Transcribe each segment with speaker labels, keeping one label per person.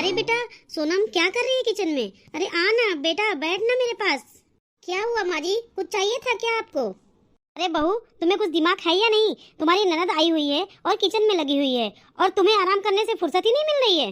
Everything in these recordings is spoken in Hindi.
Speaker 1: अरे बेटा, सोनम क्या कर रही है किचन में? अरे आ ना बेटा, बैठ ना मेरे पास। क्या हुआ माँ जी, कुछ चाहिए था क्या आपको? अरे बहू, तुम्हें कुछ दिमाग है या नहीं? तुम्हारी ननद आई हुई है और किचन में लगी हुई है और तुम्हें आराम करने से फुर्सत ही नहीं मिल रही है।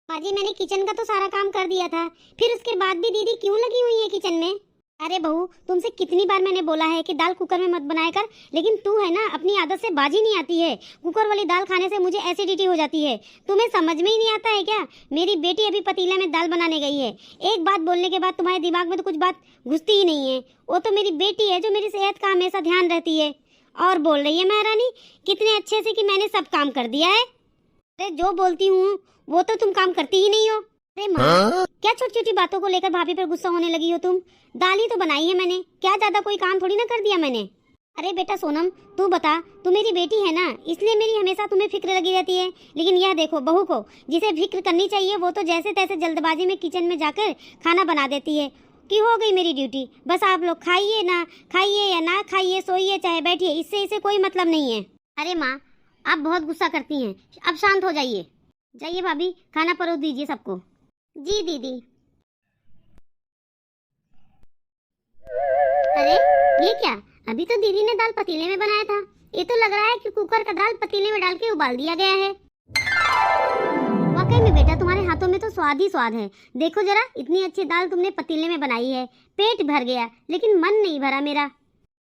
Speaker 1: माँ जी, मैंने किचन का तो सारा काम कर दिया था, फिर उसके बाद भी दीदी क्यों लगी हुई है किचन में? अरे बहू, तुमसे कितनी बार मैंने बोला है कि दाल कुकर में मत बनाया कर, लेकिन तू है ना, अपनी आदत से बाजी नहीं आती है। कुकर वाली दाल खाने से मुझे एसिडिटी हो जाती है। तुम्हें समझ में ही नहीं आता है क्या? मेरी बेटी अभी पतीले में दाल बनाने गई है, एक बात बोलने के बाद तुम्हारे दिमाग में तो कुछ बात घुसती ही नहीं है। वो तो मेरी बेटी है जो मेरी सेहत का हमेशा ध्यान रहती है, और बोल रही है महारानी कितने अच्छे से कि मैंने सब काम कर दिया है। अरे जो बोलती हूँ वो तो तुम काम करती ही नहीं हो। अरे माँ, क्या छोटी छोटी बातों को लेकर भाभी पर गुस्सा होने लगी हो तुम? दाल ही तो बनाई है मैंने, क्या ज्यादा कोई काम थोड़ी ना कर दिया मैंने। अरे बेटा सोनम, तू बता, तू मेरी बेटी है ना, इसलिए मेरी हमेशा तुम्हें फिक्र लगी रहती है। लेकिन यह देखो, बहू को जिसे फिक्र करनी चाहिए वो तो जैसे तैसे जल्दबाजी में किचन में जाकर खाना बना देती है कि हो गई मेरी ड्यूटी, बस आप लोग खाइए ना खाइए या ना खाइए, सोइए चाहे बैठिए, इससे इसे कोई मतलब नहीं है। अरे माँ, आप बहुत गुस्सा करती हैं, अब शांत हो जाइए। जाइए भाभी, खाना परोस दीजिए सबको। जी दीदी। अरे ये क्या, अभी तो दीदी ने दाल पतीले में बनाया था, ये तो लग रहा है कि कुकर का दाल पतीले में डाल के उबाल दिया गया है। वाकई में बेटा, तुम्हारे हाथों में तो स्वाद ही स्वाद है। देखो जरा, इतनी अच्छी दाल तुमने पतीले में बनाई है, पेट भर गया, लेकिन मन नहीं भरा मेरा।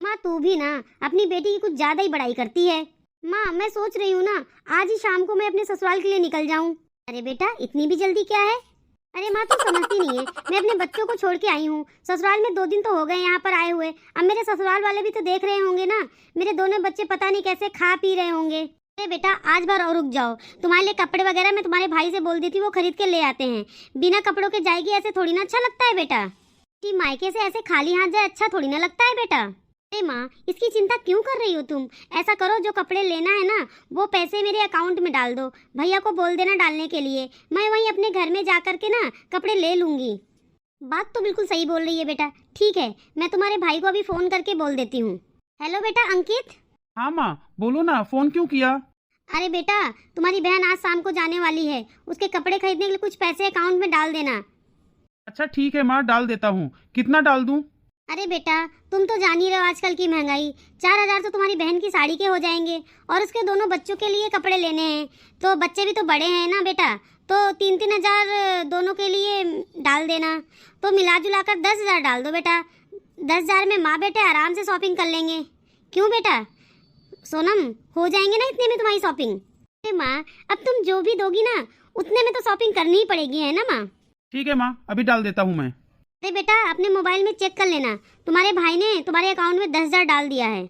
Speaker 1: माँ तू भी ना अपनी बेटी की कुछ ज्यादा ही बड़ाई करती है। माँ मैं सोच रही हूँ ना, आज ही शाम को मैं अपने ससुराल के लिए निकल जाऊँ। अरे बेटा, इतनी भी जल्दी क्या है? अरे माँ तू समझती नहीं है, मैं अपने बच्चों को छोड़ के आई हूँ। ससुराल में 2 दिन तो हो गए यहाँ पर आए हुए, अब मेरे ससुराल वाले भी तो देख रहे होंगे ना, मेरे दोनों बच्चे पता नहीं कैसे खा पी रहे होंगे। अरे बेटा आज बार और रुक जाओ, तुम्हारे लिए कपड़े वगैरह मैं तुम्हारे भाई से बोल दी थी, वो खरीद के ले आते हैं। बिना कपड़ों के जाएगी ऐसे थोड़ी ना अच्छा लगता है बेटा। कि मायके से ऐसे खाली हाथ जाए अच्छा थोड़ी ना लगता है बेटा। अरे माँ, इसकी चिंता क्यों कर रही हो तुम? ऐसा करो, जो कपड़े लेना है ना वो पैसे मेरे अकाउंट में डाल दो, भैया को बोल देना डालने के लिए, मैं वहीं अपने घर में जा कर के ना कपड़े ले लूंगी। बात तो बिल्कुल सही बोल रही है बेटा। ठीक है, मैं तुम्हारे भाई को अभी फोन करके बोल देती हूँ। हेलो बेटा अंकित।
Speaker 2: हाँ माँ बोलो ना, फोन क्यों किया?
Speaker 1: अरे बेटा, तुम्हारी बहन आज शाम को जाने वाली है, उसके कपड़े खरीदने के लिए कुछ पैसे अकाउंट में डाल देना।
Speaker 2: अच्छा ठीक है माँ, डाल देता हूँ। कितना डाल दूँ?
Speaker 1: अरे बेटा, तुम तो जान ही रहे हो आजकल की महंगाई, 4,000 तो तुम्हारी बहन की साड़ी के हो जाएंगे, और उसके दोनों बच्चों के लिए कपड़े लेने हैं, तो बच्चे भी तो बड़े हैं ना बेटा, तो 3-3 हजार दोनों के लिए डाल देना। तो मिला जुला कर 10,000 डाल दो बेटा। 10,000 में माँ बेटे आराम से शॉपिंग कर लेंगे। क्यों बेटा सोनम, हो जाएंगे ना इतने में तुम्हारी शॉपिंग? अरे माँ, अब तुम जो भी दोगी ना उतने में तो शॉपिंग करनी ही पड़ेगी, है ना माँ?
Speaker 2: ठीक है माँ, अभी डाल देता हूँ मैं।
Speaker 1: अरे बेटा, अपने मोबाइल में चेक कर लेना, तुम्हारे भाई ने तुम्हारे अकाउंट में 10,000 डाल दिया है।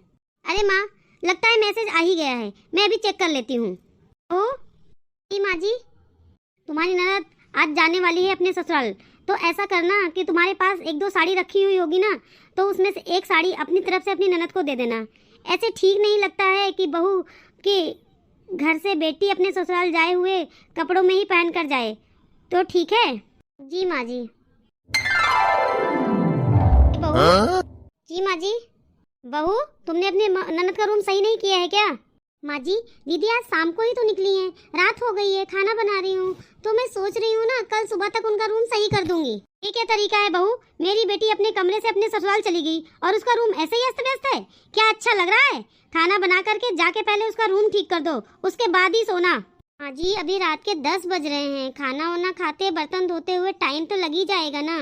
Speaker 1: अरे माँ, लगता है मैसेज आ ही गया है, मैं अभी चेक कर लेती हूँ। ओ माँ जी, तुम्हारी ननद आज जाने वाली है अपने ससुराल, तो ऐसा करना कि तुम्हारे पास 1-2 साड़ी रखी हुई होगी ना, तो उसमें से एक साड़ी अपनी तरफ से अपनी ननद को दे देना। ऐसे ठीक नहीं लगता है कि बहू के घर से बेटी अपने ससुराल जाए हुए कपड़ों में ही पहन कर जाए। तो ठीक है? जी माँ जी। बहू, जी माँ जी। बहू, तुमने अपने ननद का रूम सही नहीं किया है क्या? माँ जी, दीदी आज शाम को ही तो निकली हैं, रात हो गई है, खाना बना रही हूँ, तो मैं सोच रही हूँ ना कल सुबह तक उनका रूम सही कर दूंगी। ये क्या तरीका है बहू? मेरी बेटी अपने कमरे से अपने ससुराल चली गई और उसका रूम ऐसे ही अस्त व्यस्त है? क्या अच्छा लग रहा है? खाना बना करके जाके पहले उसका रूम ठीक कर दो, उसके बाद ही सोना। हाँ जी, अभी रात के 10 बज रहे हैं, खाना वाना खाते बर्तन धोते हुए टाइम तो लग ही जाएगा ना।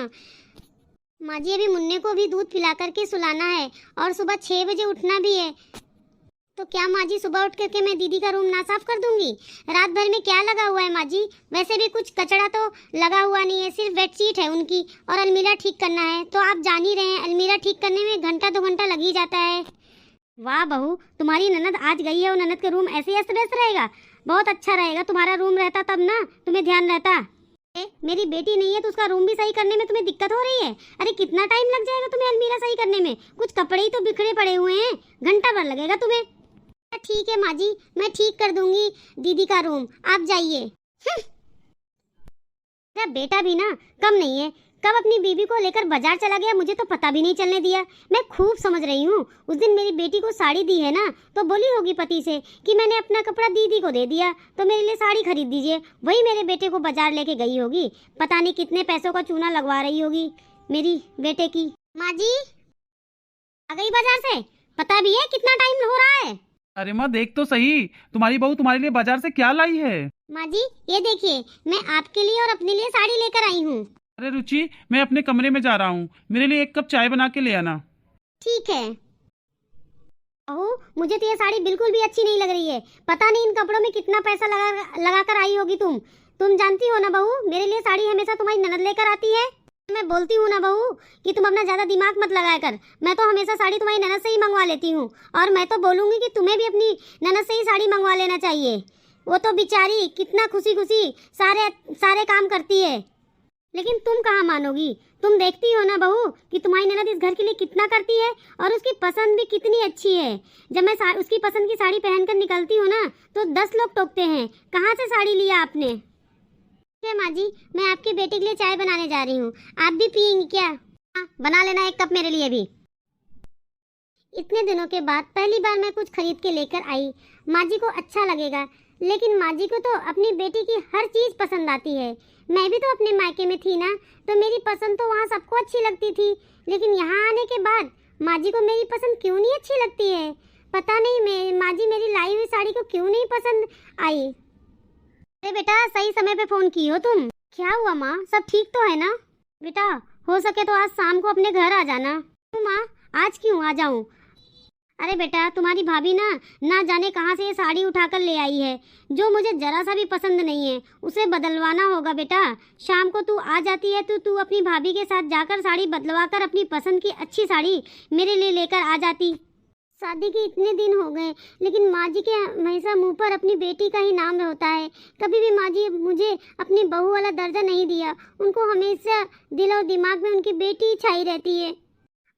Speaker 1: माँ जी, अभी मुन्ने को भी दूध पिला करके सुलाना है और सुबह 6 बजे उठना भी है, तो क्या माँ जी सुबह उठ करके मैं दीदी का रूम ना साफ कर दूंगी? रात भर में क्या लगा हुआ है माँ जी? वैसे भी कुछ कचड़ा तो लगा हुआ नहीं है, सिर्फ बेडशीट है उनकी, और अलमीरा ठीक करना है, तो आप जान ही रहे हैं अलमीरा ठीक करने में 1-2 घंटा लग ही जाता है। वाह बहू, तुम्हारी ननद आज गई है और ननद का रूम ऐसे ही अस्त व्यस्त रहेगा? बहुत अच्छा रहेगा, तुम्हारा रूम रहता तब ना तुम्हें ध्यान रहता। मेरी बेटी नहीं है तो उसका रूम भी सही करने में तुम्हें दिक्कत हो रही है? अरे कितना टाइम लग जाएगा तुम्हें अलमीरा सही करने में? कुछ कपड़े ही तो बिखरे पड़े हुए हैं, घंटा भर लगेगा तुम्हें। ठीक है माँ जी, मैं ठीक कर दूंगी दीदी का रूम, आप जाइए। मेरा बेटा भी ना कम नहीं है, कब अपनी बीवी को लेकर बाजार चला गया मुझे तो पता भी नहीं चलने दिया। मैं खूब समझ रही हूँ, उस दिन मेरी बेटी को साड़ी दी है ना तो बोली होगी पति से कि मैंने अपना कपड़ा दीदी को दे दिया तो मेरे लिए साड़ी खरीद दीजिए, वही मेरे बेटे को बाजार लेके गई होगी, पता नहीं कितने पैसों का चूना लगवा रही होगी मेरी बेटे की। माँ जी आ गई बाजार से, पता भी है कितना टाइम हो रहा है?
Speaker 2: अरे माँ देख तो सही, तुम्हारी बहू तुम्हारे लिए बाजार से क्या लाई है।
Speaker 1: माँ जी ये देखिए, मैं आपके लिए और अपने लिए साड़ी लेकर आई हूँ।
Speaker 2: अरे रुचि, मैं अपने कमरे में जा रहा हूँ, मेरे लिए 1 कप चाय बना के ले आना।
Speaker 1: ठीक है। बहू मुझे तो ये साड़ी बिल्कुल भी अच्छी नहीं लग रही है, पता नहीं इन कपड़ों में कितना पैसा लगा कर आई होगी तुम जानती हो ना बहू, मेरे लिए साड़ी हमेशा तुम्हारी ननद लेकर आती है। मैं बोलती हूँ ना बहू कि तुम अपना ज्यादा दिमाग मत लगाया कर, मैं तो हमेशा साड़ी तुम्हारी ननद से ही मंगवा लेती हूँ, और मैं तो बोलूंगी कि तुम्हें भी अपनी ननद से ही साड़ी मंगवा लेना चाहिए। वो तो बेचारी कितना खुशी खुशी सारे काम करती है, लेकिन तुम कहाँ मानोगी। तुम देखती हो ना बहू कि तुम्हारी ननद इस घर के लिए कितना करती है और उसकी पसंद भी कितनी अच्छी है। जब मैं उसकी पसंद की साड़ी पहनकर निकलती हूँ ना तो 10 लोग टोकते हैं, कहाँ से साड़ी लिया आपने। माँ जी मैं आपके बेटे के लिए चाय बनाने जा रही हूँ, आप भी पियेंगी क्या? हाँ बना लेना 1 कप मेरे लिए भी। इतने दिनों के बाद पहली बार मैं कुछ खरीद के लेकर आई, माँ जी को अच्छा लगेगा, लेकिन माँ जी को तो अपनी बेटी की हर चीज पसंद आती है। मैं भी तो अपने मायके में थी ना तो मेरी पसंद तो वहाँ सबको अच्छी लगती थी, लेकिन यहाँ आने के बाद माँ जी को मेरी पसंद क्यों नहीं अच्छी लगती है, पता नहीं माँ जी मेरी लाई हुई साड़ी को क्यों नहीं पसंद आई। अरे बेटा सही समय पे फोन की हो तुम। क्या हुआ माँ, सब ठीक तो है ना? बेटा हो सके तो आज शाम को अपने घर आ जाना। माँ आज क्यों आ जाऊँ? अरे बेटा तुम्हारी भाभी ना जाने कहाँ से ये साड़ी उठाकर ले आई है, जो मुझे जरा सा भी पसंद नहीं है, उसे बदलवाना होगा। बेटा शाम को तू आ जाती है तो तू अपनी भाभी के साथ जाकर साड़ी बदलवा कर अपनी पसंद की अच्छी साड़ी मेरे लिए लेकर आ जाती। शादी के इतने दिन हो गए लेकिन माँ जी के हमेशा मुँह पर अपनी बेटी का ही नाम होता है, कभी भी माँ जी मुझे अपनी बहू वाला दर्जा नहीं दिया, उनको हमेशा दिल और दिमाग में उनकी बेटी ही छाई रहती है।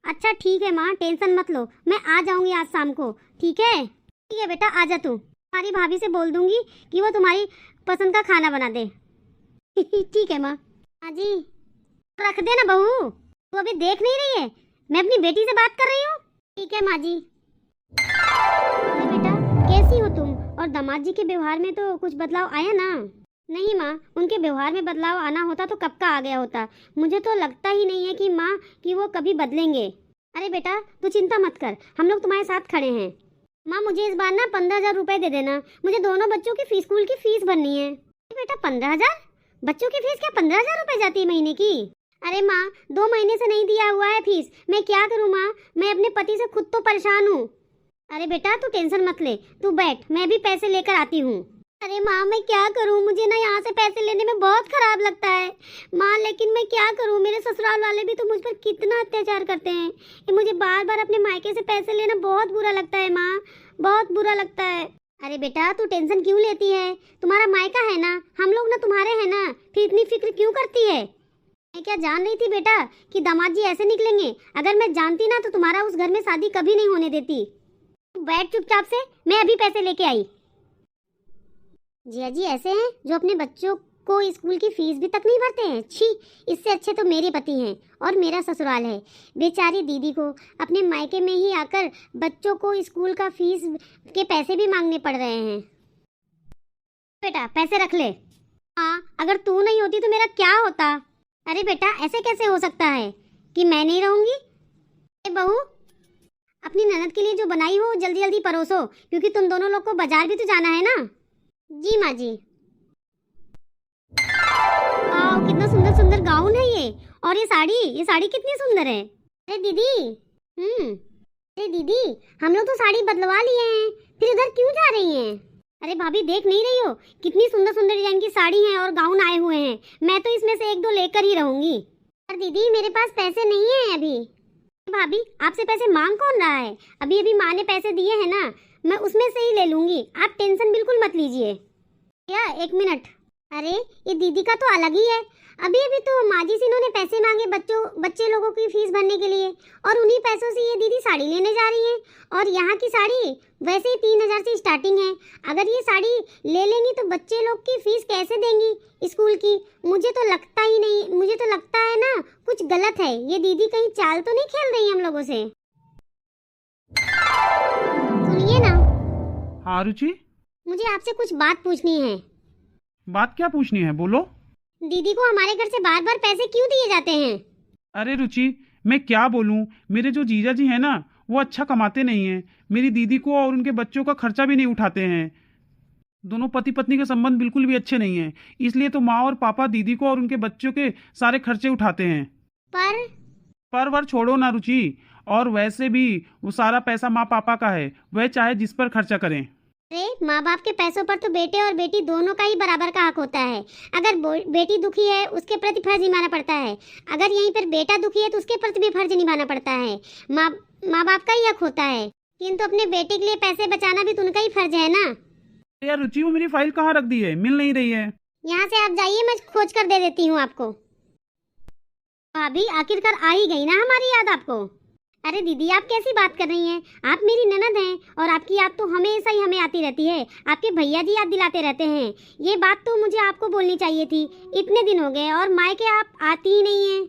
Speaker 1: अच्छा ठीक है माँ टेंशन मत लो, मैं आ जाऊंगी आज शाम को। ठीक है बेटा आ जा तू, तुम्हारी भाभी से बोल दूंगी कि वो तुम्हारी पसंद का खाना बना दे। ठीक है माँ। हाँ जी रख दे ना बहू, तू अभी देख नहीं रही है मैं अपनी बेटी से बात कर रही हूँ। ठीक है माँ जी। अरे बेटा कैसी हो तुम? और दामाद जी के व्यवहार में तो कुछ बदलाव आया ना? नहीं माँ, उनके व्यवहार में बदलाव आना होता तो कब का आ गया होता, मुझे तो लगता ही नहीं है कि माँ कि वो कभी बदलेंगे। अरे बेटा तू चिंता मत कर, हम लोग तुम्हारे साथ खड़े हैं। माँ मुझे इस बार ना 15,000 रुपए दे देना, मुझे दोनों बच्चों की स्कूल की फीस भरनी है। बेटा 15,000? बच्चों की फीस क्या 15,000 रुपए जाती है महीने की? अरे माँ 2 महीने से नहीं दिया हुआ है फीस, मैं क्या करूँ माँ, मैं अपने पति से खुद तो परेशान हूँ। अरे बेटा तू टेंशन मत ले, तू बैठ, मैं भी पैसे लेकर आती हूँ। अरे माँ मैं क्या करूँ, मुझे ना यहाँ से पैसे लेने में बहुत खराब लगता है माँ, लेकिन मैं क्या करूँ, मेरे ससुराल वाले भी तो मुझ पर कितना अत्याचार करते हैं, ये मुझे बार बार अपने मायके से पैसे लेना बहुत बुरा लगता है माँ, बहुत बुरा लगता है। अरे बेटा तू टेंशन क्यों लेती है, तुम्हारा मायका है ना, हम लोग ना तुम्हारे हैं ना, फिर इतनी फिक्र क्यों करती है? मैं क्या जान रही थी बेटा कि दामाद जी ऐसे निकलेंगे, अगर मैं जानती ना तो तुम्हारा उस घर में शादी कभी नहीं होने देती। बैठ चुपचाप से, मैं अभी पैसे लेके आई। जिया जी ऐसे हैं जो अपने बच्चों को स्कूल की फीस भी तक नहीं भरते हैं, छी, इससे अच्छे तो मेरे पति हैं और मेरा ससुराल है। बेचारी दीदी को अपने मायके में ही आकर बच्चों को स्कूल का फीस के पैसे भी मांगने पड़ रहे हैं। बेटा पैसे रख ले। हाँ अगर तू नहीं होती तो मेरा क्या होता? अरे बेटा ऐसे कैसे हो सकता है कि मैं नहीं रहूंगी? बहू अपनी ननद के लिए जो बनाई हो जल्दी जल्दी परोसो, क्योंकि तुम दोनों लोग को बाजार भी तो जाना है ना। जी माँ जी। कितना सुंदर सुंदर गाउन है ये, और ये साड़ी कितनी सुंदर है। अरे दीदी अरे दीदी हम लोग तो साड़ी बदलवा लिए हैं, फिर इधर क्यों जा रही हैं? अरे भाभी देख नहीं रही हो कितनी सुंदर सुंदर डिजाइन की साड़ी हैं और गाउन आए हुए हैं, मैं तो इसमें से 1-2 लेकर ही रहूंगी। पर दीदी मेरे पास पैसे नहीं है अभी। भाभी आपसे पैसे मांग कौन रहा है, अभी अभी माँ ने पैसे दिए हैं ना, मैं उसमें से ही ले लूंगी, आप टेंशन बिल्कुल मत लीजिए। क्या 1 मिनट। अरे ये दीदी का तो अलग ही है। अभी अभी तो माँ जी से इन्होंने पैसे मांगे बच्चे लोगों की फीस भरने के लिए, और उन्हीं पैसों से ये दीदी साड़ी लेने जा रही हैं। और यहाँ की साड़ी वैसे ही 3,000 से स्टार्टिंग है। अगर ये साड़ी ले लेंगी तो बच्चे लोग की फीस कैसे देंगी स्कूल की? मुझे तो लगता ही नहीं, मुझे तो लगता है ना कुछ गलत है। ये दीदी कहीं चाल तो नहीं खेल रही हम लोगों से? सुनिए ना,
Speaker 2: हाँ रुचि,
Speaker 1: मुझे आपसे कुछ बात पूछनी है।
Speaker 2: बात क्या पूछनी है, बोलो।
Speaker 1: दीदी को हमारे घर से बार बार पैसे क्यों दिए जाते हैं?
Speaker 2: अरे रुचि, मैं क्या बोलूँ, मेरे जो जीजा जी हैं ना वो अच्छा कमाते नहीं हैं। मेरी दीदी को और उनके बच्चों का खर्चा भी नहीं उठाते हैं। दोनों पति पत्नी के संबंध बिल्कुल भी अच्छे नहीं हैं, इसलिए तो माँ और पापा दीदी को और उनके बच्चों के सारे खर्चे उठाते हैं।
Speaker 1: पर
Speaker 2: वर छोड़ो ना रुचि, और वैसे भी वो सारा पैसा माँ पापा का है, वह चाहे जिस पर खर्चा करें।
Speaker 1: अरे माँ बाप के पैसों पर तो बेटे और बेटी दोनों का ही बराबर का हक होता है। अगर बेटी दुखी है उसके प्रति फर्ज निभाना पड़ता है, अगर यहीं पर बेटा दुखी है तो उसके प्रति भी फर्ज निभाना पड़ता है। माँ बाप का ही हक होता है, किंतु अपने बेटे के लिए पैसे बचाना भी तो उनका ही फर्ज है ना।
Speaker 2: यार रुचि, वो मेरी फाइल कहाँ रख दी है, मिल नहीं रही है।
Speaker 1: यहाँ से आप जाइए, मैं खोज कर दे देती हूँ आपको। भाभी आखिरकार आ ही गई ना हमारी याद आपको। अरे दीदी आप कैसी बात कर रही हैं? आप मेरी ननद हैं और आपकी याद तो हमेशा ही हमें आती रहती है। आपके भैया जी याद दिलाते रहते हैं। ये बात तो मुझे आपको बोलनी चाहिए थी। इतने दिन हो गए और मायके आप आती ही नहीं हैं।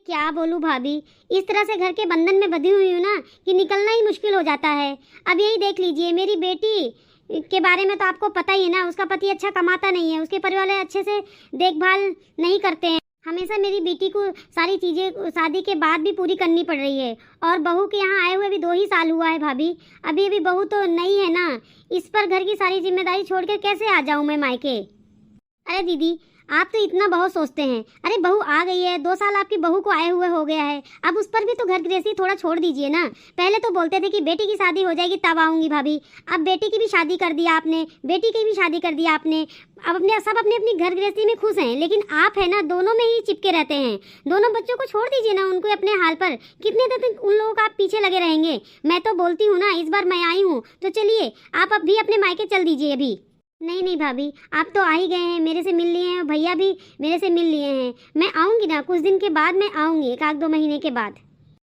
Speaker 1: क्या बोलूँ भाभी, इस तरह से घर के बंधन में बंधी हुई हूँ ना कि निकलना ही मुश्किल हो जाता है। अब यही देख लीजिए, मेरी बेटी के बारे में तो आपको पता ही है ना, उसका पति अच्छा कमाता नहीं है, उसके परिवार वाले अच्छे से देखभाल नहीं करते हैं। हमेशा मेरी बेटी को सारी चीज़ें शादी के बाद भी पूरी करनी पड़ रही है, और बहू के यहाँ आए हुए भी 2 ही साल हुआ है भाभी। अभी अभी बहू तो नई है ना, इस पर घर की सारी जिम्मेदारी छोड़कर कैसे आ जाऊँ मैं मायके? अरे दीदी आप तो इतना बहुत सोचते हैं। अरे बहू आ गई है, 2 साल आपकी बहू को आए हुए हो गया है, अब उस पर भी तो घर गृहस्थी थोड़ा छोड़ दीजिए ना। पहले तो बोलते थे कि बेटी की शादी हो जाएगी तब आऊँगी भाभी, अब बेटी की भी शादी कर दिया आपने, बेटी की भी शादी कर दिया आपने। अब सब अपने अपनी घर गृहस्थी में खुश हैं, लेकिन आप है ना दोनों में ही चिपके रहते हैं। दोनों बच्चों को छोड़ दीजिए ना, उनको अपने हाल पर। कितने देर तक उन लोगों का आप पीछे लगे रहेंगे? मैं तो बोलती हूँ ना, इस बार मैं आई हूँ तो चलिए आप अब भी अपने मायके चल दीजिए अभी। नहीं नहीं भाभी, आप तो आ ही गए हैं, मेरे से मिल लिए हैं, भैया भी मेरे से मिल लिए हैं। मैं आऊँगी ना, कुछ दिन के बाद मैं आऊँगी, 1-2 महीने के बाद।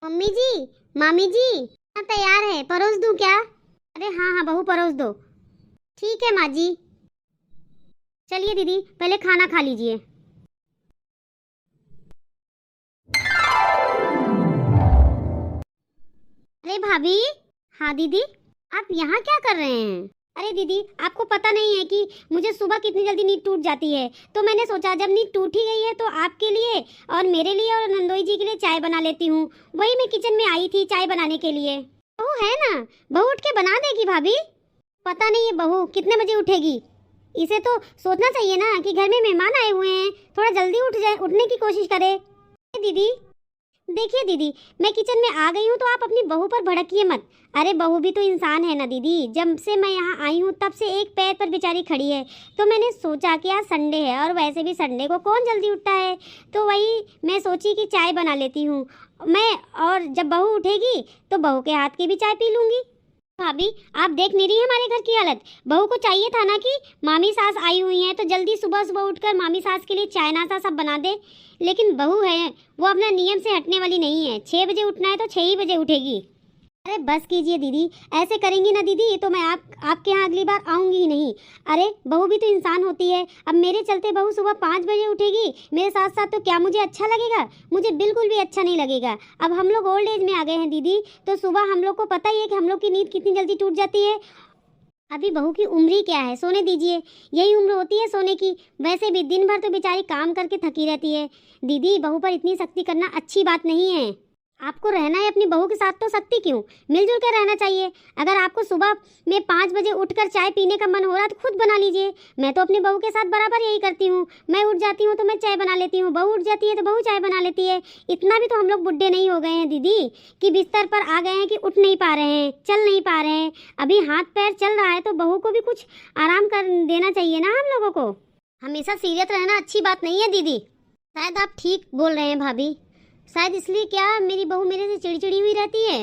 Speaker 1: मम्मी जी, मामी जी, तैयार है, परोस दूँ क्या? अरे हाँ हाँ बहू परोस दो। ठीक है माँ जी। चलिए दीदी पहले खाना खा लीजिए। अरे भाभी। हाँ दीदी, आप यहाँ क्या कर रहे हैं? अरे दीदी आपको पता नहीं है कि मुझे सुबह कितनी जल्दी नींद टूट जाती है, तो मैंने सोचा जब नींद टूट ही गई है तो आपके लिए और मेरे लिए और नंदोई जी के लिए चाय बना लेती हूँ। वही मैं किचन में आई थी चाय बनाने के लिए। बहू है ना, बहू उठ के बना देगी भाभी। पता नहीं है बहू कितने बजे उठेगी, इसे तो सोचना चाहिए ना कि घर में मेहमान आए हुए हैं, थोड़ा जल्दी उठने की कोशिश करे। दीदी देखिए दीदी, मैं किचन में आ गई हूँ तो आप अपनी बहू पर भड़किए मत। अरे बहू भी तो इंसान है ना दीदी, जब से मैं यहाँ आई हूँ तब से एक पैर पर बेचारी खड़ी है, तो मैंने सोचा कि आज संडे है और वैसे भी संडे को कौन जल्दी उठता है, तो वही मैं सोची कि चाय बना लेती हूँ मैं, और जब बहू उठेगी तो बहू के हाथ की भी चाय पी लूँगी। भाभी आप देख नहीं रही हमारे घर की हालत। बहू को चाहिए था ना कि मामी सास आई हुई हैं तो जल्दी सुबह सुबह उठकर मामी सास के लिए चाय नाश्ता सब बना दे, लेकिन बहू है वो अपना नियम से हटने वाली नहीं है। 6 बजे उठना है तो 6 ही बजे उठेगी। अरे बस कीजिए दीदी, ऐसे करेंगी ना दीदी तो मैं आपके यहाँ अगली बार आऊँगी ही नहीं। अरे बहू भी तो इंसान होती है। अब मेरे चलते बहू सुबह 5 बजे उठेगी मेरे साथ साथ, तो क्या मुझे अच्छा लगेगा? मुझे बिल्कुल भी अच्छा नहीं लगेगा। अब हम लोग ओल्ड एज में आ गए हैं दीदी, तो सुबह हम लोग को पता ही है कि हम लोग की नींद कितनी जल्दी टूट जाती है। अभी बहू की उम्र ही क्या है, सोने दीजिए, यही उम्र होती है सोने की। वैसे भी दिन भर तो बेचारी काम करके थकी रहती है। दीदी बहू पर इतनी सख्ती करना अच्छी बात नहीं है। आपको रहना है अपनी बहू के साथ तो सख्ती क्यों, मिलजुल कर रहना चाहिए। अगर आपको सुबह में 5 बजे उठकर चाय पीने का मन हो रहा है तो खुद बना लीजिए। मैं तो अपनी बहू के साथ बराबर यही करती हूँ। मैं उठ जाती हूँ तो मैं चाय बना लेती हूँ, बहू उठ जाती है तो बहू चाय बना लेती है। इतना भी तो हम लोग बुढ़े नहीं हो गए हैं दीदी कि बिस्तर पर आ गए हैं कि उठ नहीं पा रहे हैं, चल नहीं पा रहे हैं। अभी हाथ पैर चल रहा है तो बहू को भी कुछ आराम कर देना चाहिए ना हम लोगों को। हमेशा सीरियस रहना अच्छी बात नहीं है दीदी। शायद आप ठीक बोल रहे हैं भाभी, शायद इसलिए क्या मेरी बहू मेरे से चिड़चिड़ी हुई रहती है।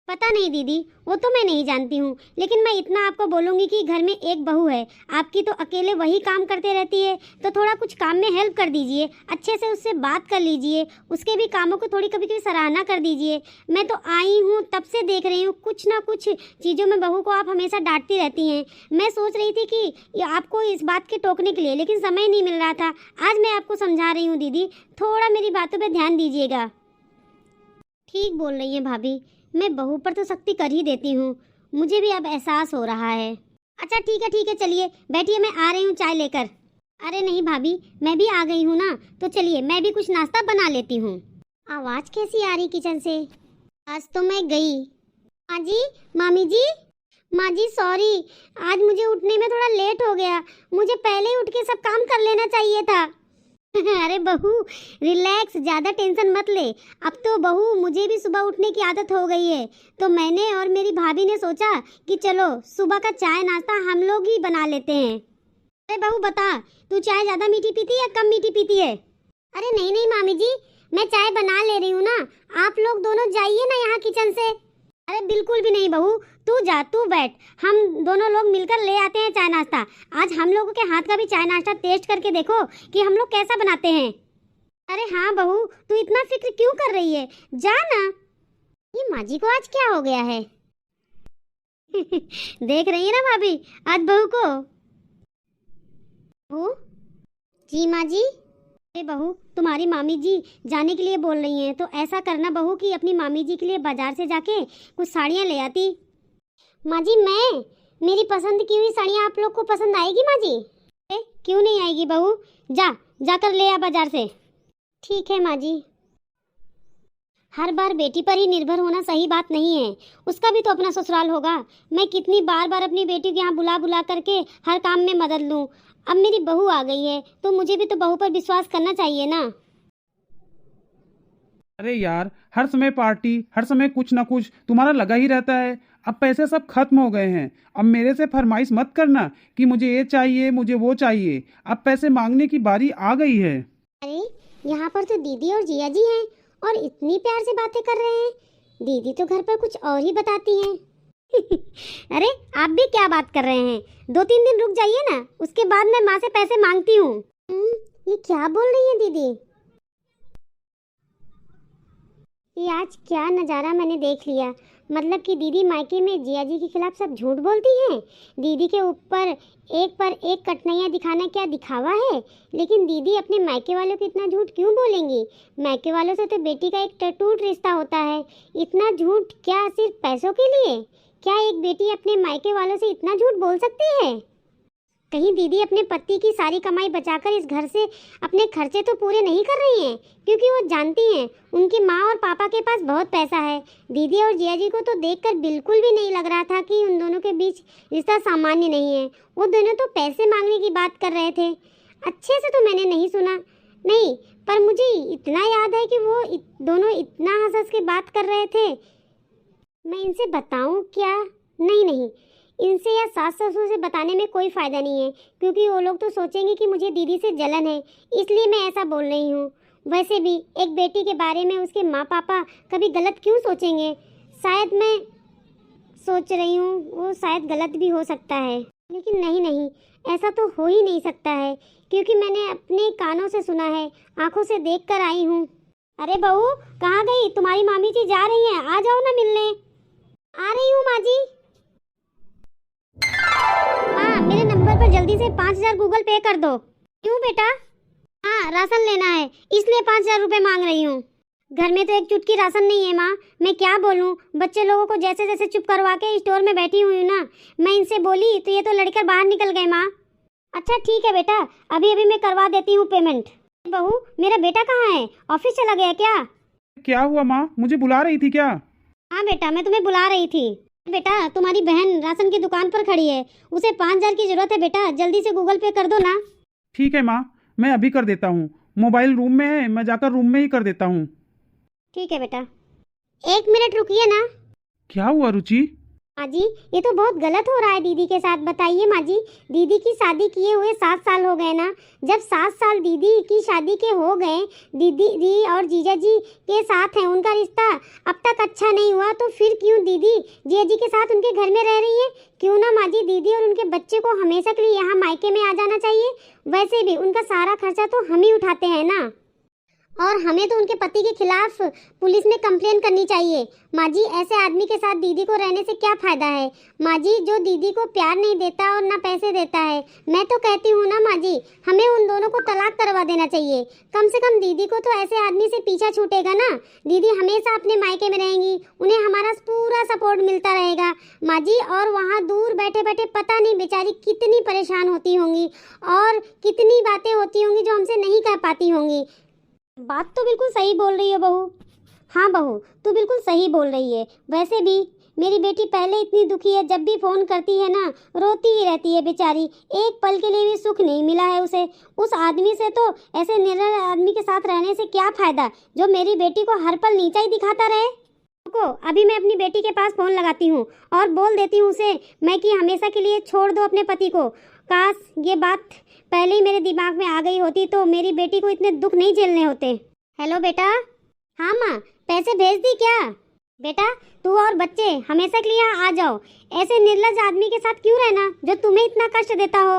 Speaker 1: पता नहीं दीदी, वो तो मैं नहीं जानती हूँ, लेकिन मैं इतना आपको बोलूँगी कि घर में एक बहू है, आपकी तो अकेले वही काम करते रहती है, तो थोड़ा कुछ काम में हेल्प कर दीजिए, अच्छे से उससे बात कर लीजिए, उसके भी कामों को थोड़ी कभी कभी सराहना कर दीजिए। मैं तो आई हूँ तब से देख रही हूँ, कुछ ना कुछ चीज़ों में बहू को आप हमेशा डांटती रहती हैं। मैं सोच रही थी कि ये आपको इस बात के टोकने के लिए, लेकिन समय नहीं मिल रहा था। आज मैं आपको समझा रही हूँ दीदी, थोड़ा मेरी बातों पर ध्यान दीजिएगा। ठीक बोल रही हैं भाभी, मैं बहू पर तो सख्ती कर ही देती हूँ, मुझे भी अब एहसास हो रहा है। अच्छा ठीक है चलिए बैठिए, मैं आ रही हूँ चाय लेकर। अरे नहीं भाभी, मैं भी आ गई हूँ ना, तो चलिए मैं भी कुछ नाश्ता बना लेती हूँ। आवाज़ कैसी आ रही किचन से? आज तो मैं गई। माँ जी, मामी जी, माँ जी सॉरी, आज मुझे उठने में थोड़ा लेट हो गया, मुझे पहले ही उठ के सब काम कर लेना चाहिए था। अरे बहू रिलैक्स, ज़्यादा टेंशन मत ले। अब तो बहू मुझे भी सुबह उठने की आदत हो गई है, तो मैंने और मेरी भाभी ने सोचा कि चलो सुबह का चाय नाश्ता हम लोग ही बना लेते हैं। अरे बहू बता, तू चाय ज़्यादा मीठी पीती है या कम मीठी पीती है? अरे नहीं मामी जी, मैं चाय बना ले रही हूँ ना, आप लोग दोनों जाइए ना यहाँ किचन से। अरे बिल्कुल भी नहीं बहू, तू जा, तू बैठ, हम दोनों लोग मिलकर ले आते हैं चाय नाश्ता। आज हम लोगों के हाथ का भी चाय नाश्ता टेस्ट करके देखो कि हम लोग कैसा बनाते हैं। अरे हाँ बहू, तू इतना फिक्र क्यों कर रही है, जा ना। ये माँ जी को आज क्या हो गया है? देख रही है ना भाभी आज बहू को। बहू जी, माँ जी। अरे बहू, तुम्हारी मामी जी जाने के लिए बोल रही हैं, तो ऐसा करना बहू कि अपनी मामी जी के लिए बाजार से जाके कुछ साड़ियाँ ले आती। माँ जी मेरी पसंद की हुई साड़ियाँ आप लोग को पसंद आएगी माँ जी? क्यों नहीं आएगी बहू, जाकर ले आ बाजार से। ठीक है माँ जी। हर बार बेटी पर ही निर्भर होना सही बात नहीं है, उसका भी तो अपना ससुराल होगा। मैं कितनी बार अपनी बेटी को यहाँ बुला बुला करके हर काम में मदद लूँ। अब मेरी बहू आ गई है तो मुझे भी तो बहू पर विश्वास करना चाहिए ना।
Speaker 2: अरे यार, हर समय पार्टी, हर समय कुछ ना कुछ तुम्हारा लगा ही रहता है। अब पैसे सब खत्म हो गए हैं, अब मेरे से फरमाइश मत करना कि मुझे ये चाहिए मुझे वो चाहिए। अब पैसे मांगने की बारी आ गई है।
Speaker 1: अरे यहाँ पर तो दीदी और जिया जी हैं और इतनी प्यार से बातें कर रहे हैं। दीदी तो घर पर कुछ और ही बताती हैं। अरे आप भी क्या बात कर रहे हैं, 2-3 दिन रुक जाइए ना, उसके बाद मैं माँ से पैसे मांगती हूँ। ये क्या बोल रही है दीदी? ये आज क्या नज़ारा मैंने देख लिया, मतलब कि दीदी मायके में जिया जी के खिलाफ सब झूठ बोलती हैं। दीदी के ऊपर एक पर एक कठिनाइयाँ दिखाना क्या दिखावा है, लेकिन दीदी अपने मायके वालों को इतना झूठ क्यों बोलेंगी? मायके वालों से तो बेटी का एक टूट रिश्ता होता है, इतना झूठ क्या सिर्फ पैसों के लिए? क्या एक बेटी अपने मायके वालों से इतना झूठ बोल सकती है? कहीं दीदी अपने पति की सारी कमाई बचाकर इस घर से अपने खर्चे तो पूरे नहीं कर रही हैं, क्योंकि वो जानती हैं उनकी माँ और पापा के पास बहुत पैसा है। दीदी और जिया जी को तो देखकर बिल्कुल भी नहीं लग रहा था कि उन दोनों के बीच रिश्ता सामान्य नहीं है। वो दोनों तो पैसे मांगने की बात कर रहे थे। अच्छे से तो मैंने नहीं सुना, नहीं, पर मुझे इतना याद है कि वो दोनों इतना हंस हंस के बात कर रहे थे। मैं इनसे बताऊं क्या? नहीं, इनसे या सास ससुर से बताने में कोई फ़ायदा नहीं है, क्योंकि वो लोग तो सोचेंगे कि मुझे दीदी से जलन है, इसलिए मैं ऐसा बोल रही हूँ। वैसे भी एक बेटी के बारे में उसके माँ पापा कभी गलत क्यों सोचेंगे? शायद मैं सोच रही हूँ वो शायद गलत भी हो सकता है, लेकिन नहीं, ऐसा तो हो ही नहीं सकता है, क्योंकि मैंने अपने कानों से सुना है, आंखों से देख कर आई हूँ। अरे बहू कहाँ गई? तुम्हारी मामी जी जा रही हैं, आ जाओ ना मिलने। आ रही हूँ माँ जी। माँ मेरे नंबर पर जल्दी से 5,000 गूगल पे कर दो। क्यों बेटा? हाँ राशन लेना है, इसलिए 5,000 रुपये मांग रही हूँ। घर में तो एक चुटकी राशन नहीं है माँ, मैं क्या बोलूँ, बच्चे लोगों को जैसे जैसे चुप करवा के स्टोर में बैठी हुई हूँ ना, मैं इनसे बोली तो ये तो लड़कर बाहर निकल गए माँ। अच्छा ठीक है बेटा, अभी मैं करवा देती हूँ पेमेंट। बहू मेरा बेटा कहाँ है, ऑफिस चला गया क्या?
Speaker 2: क्या हुआ माँ, मुझे बुला रही थी क्या?
Speaker 1: हाँ बेटा मैं तुम्हें बुला रही थी। बेटा तुम्हारी बहन राशन की दुकान पर खड़ी है, उसे 5,000 की जरूरत है बेटा, जल्दी से गूगल पे कर दो ना।
Speaker 2: ठीक है माँ, मैं अभी कर देता हूँ, मोबाइल रूम में है, मैं जाकर रूम में ही कर देता हूँ।
Speaker 1: ठीक है बेटा, 1 मिनट रुकिए ना।
Speaker 2: क्या हुआ रुचि?
Speaker 1: माँ जी, ये तो बहुत गलत हो रहा है दीदी के साथ। बताइए माँ जी, दीदी की शादी किए हुए 7 साल हो गए ना। जब 7 साल दीदी की शादी के हो गए, दीदी दी और जीजा जी के साथ है उनका रिश्ता, अब तक अच्छा नहीं हुआ, तो फिर क्यों दीदी जीजा जी के साथ उनके घर में रह रही है? क्यों ना माँ जी दीदी और उनके बच्चे को हमेशा के लिए यहाँ मायके में आ जाना चाहिए। वैसे भी उनका सारा खर्चा तो हम ही उठाते हैं ना, और हमें तो उनके पति के खिलाफ पुलिस में कंप्लेन करनी चाहिए। माँ जी, ऐसे आदमी के साथ दीदी को रहने से क्या फायदा है? माँ जी, जो दीदी को प्यार नहीं देता और ना पैसे देता है, मैं तो कहती हूँ ना माँ जी, हमें उन दोनों को तलाक करवा देना चाहिए। कम से कम दीदी को तो ऐसे आदमी से पीछा छूटेगा ना। दीदी हमेशा अपने मायके में रहेंगी, उन्हें हमारा पूरा सपोर्ट मिलता रहेगा माँ जी। और वहाँ दूर बैठे बैठे पता नहीं बेचारी कितनी परेशान होती होंगी और कितनी बातें होती होंगी जो हमसे नहीं कह पाती होंगी। बात तो बिल्कुल सही बोल रही है बहू। हाँ बहू, तू बिल्कुल सही बोल रही है। वैसे भी मेरी बेटी पहले इतनी दुखी है, जब भी फोन करती है ना रोती ही रहती है बेचारी। एक पल के लिए भी सुख नहीं मिला है उसे उस आदमी से। तो ऐसे निर्दयी आदमी के साथ रहने से क्या फायदा, जो मेरी बेटी को हर पल नीचा ही दिखाता रहे। रुको, अभी मैं अपनी बेटी के पास फोन लगाती हूँ और बोल देती हूँ उसे मैं कि हमेशा के लिए छोड़ दो अपने पति को। काश ये बात पहले ही मेरे दिमाग में आ गई होती तो मेरी बेटी को इतने दुख नहीं झेलने होते। हेलो बेटा। हाँ माँ, पैसे भेज दी क्या? बेटा, तू और बच्चे हमेशा के लिए यहाँ आ जाओ। ऐसे निर्लज्ज आदमी के साथ क्यों रहना जो तुम्हें इतना कष्ट देता हो?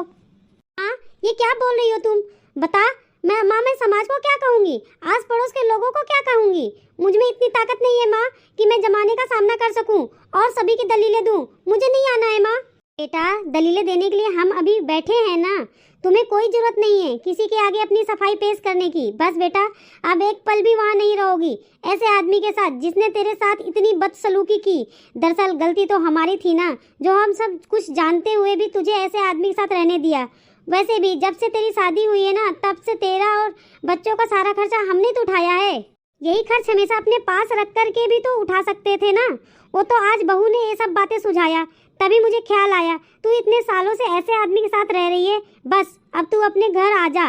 Speaker 1: हाँ, ये क्या बोल रही हो तुम? बता। मैं समाज को क्या कहूँगी, आस पड़ोस के लोगों को क्या कहूँगी? मुझ में इतनी ताकत नहीं है माँ कि मैं जमाने का सामना कर सकूँ और सभी की दलीलें दूँ। मुझे नहीं आना है माँ। बेटा, दलीलें देने के लिए हम अभी बैठे हैं ना, तुम्हें कोई जरूरत नहीं है किसी के आगे अपनी सफाई पेश करने की। बस बेटा, अब एक पल भी वहाँ नहीं रहोगी ऐसे आदमी के साथ जिसने तेरे साथ इतनी बदसलूकी की। दरअसल गलती तो हमारी थी ना, जो हम सब कुछ जानते हुए भी तुझे ऐसे आदमी के साथ रहने दिया। वैसे भी जब से तेरी शादी हुई है ना, तब से तेरा और बच्चों का सारा खर्चा हमने तो उठाया है। यही खर्च हमेशा अपने पास रख कर के भी तो उठा सकते थे ना। वो तो आज बहू ने ये सब बातें सुझाया, तभी मुझे ख्याल आया तू इतने सालों से ऐसे आदमी के साथ रह रही है। बस अब तू अपने घर आ जा।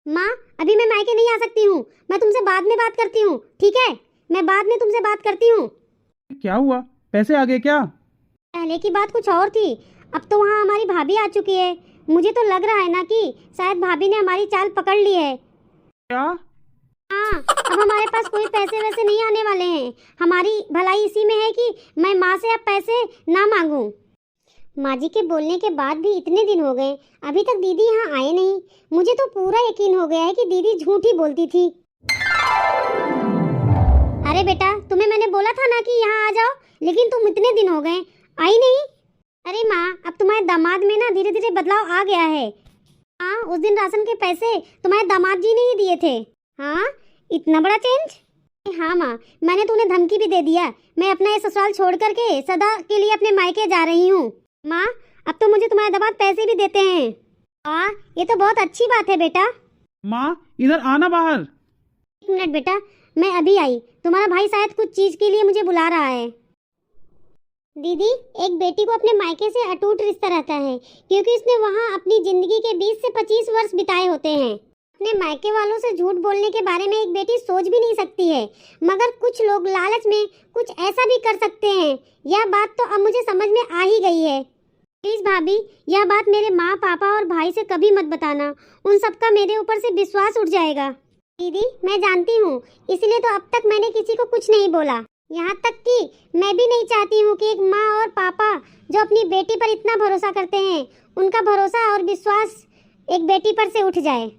Speaker 1: माँ, अभी मैं मायके नहीं आ सकती हूँ, मैं तुमसे बाद में बात करती हूँ, ठीक है? मैं बाद में तुमसे बात करती हूँ।
Speaker 2: क्या हुआ, पैसे आ गए क्या?
Speaker 1: पहले की बात कुछ और थी, अब तो वहाँ हमारी भाभी आ चुकी है। मुझे तो लग रहा है ना कि शायद भाभी ने हमारी चाल पकड़ ली है।
Speaker 2: क्या?
Speaker 1: हाँ, अब हमारे पास कोई पैसे वैसे नहीं आने वाले हैं। हमारी भलाई इसी में है कि मैं माँ से अब पैसे ना मांगूं। माँ जी के बोलने के बाद भी इतने दिन हो गए, अभी तक दीदी यहाँ आए नहीं। मुझे तो पूरा यकीन हो गया है कि दीदी झूठ ही बोलती थी। अरे बेटा, तुम्हें मैंने बोला था ना कि यहाँ आ जाओ, लेकिन तुम इतने दिन हो गए आई नहीं। अरे माँ, अब तुम्हारे दामाद में ना धीरे धीरे बदलाव आ गया है। हाँ, उस दिन राशन के पैसे तुम्हारे दामाद जी ने ही दिए थे। हाँ, इतना बड़ा चेंज? हाँ माँ, मैंने तो उन्हें धमकी भी दे दिया, मैं अपना ये ससुराल छोड़ करके सदा के लिए अपने मायके जा रही हूँ। माँ, अब तो मुझे तुम्हारे दामाद पैसे भी देते हैं। हाँ, ये तो बहुत अच्छी बात है बेटा।
Speaker 2: माँ, इधर आना बाहर।
Speaker 1: 1 मिनट बेटा, मैं अभी आई। तुम्हारा भाई शायद कुछ चीज के लिए मुझे बुला रहा है। दीदी, एक बेटी को अपने मायके से अटूट रिश्ता रहता है, क्योंकि उसने वहाँ अपनी जिंदगी के 20 से 25 वर्ष बिताए होते हैं। अपने मायके वालों से झूठ बोलने के बारे में एक बेटी सोच भी नहीं सकती है, मगर कुछ लोग लालच में कुछ ऐसा भी कर सकते हैं। यह बात तो अब मुझे समझ में आ ही गई है। प्लीज भाभी, यह बात मेरे माँ, पापा और भाई से कभी मत बताना, उन सबका मेरे ऊपर से विश्वास उठ जाएगा। दीदी, मैं जानती हूँ, इसलिए तो अब तक मैंने किसी को कुछ नहीं बोला। यहाँ तक कि मैं भी नहीं चाहती हूँ कि एक माँ और पापा जो अपनी बेटी पर इतना भरोसा करते हैं, उनका भरोसा और विश्वास एक बेटी पर से उठ जाए।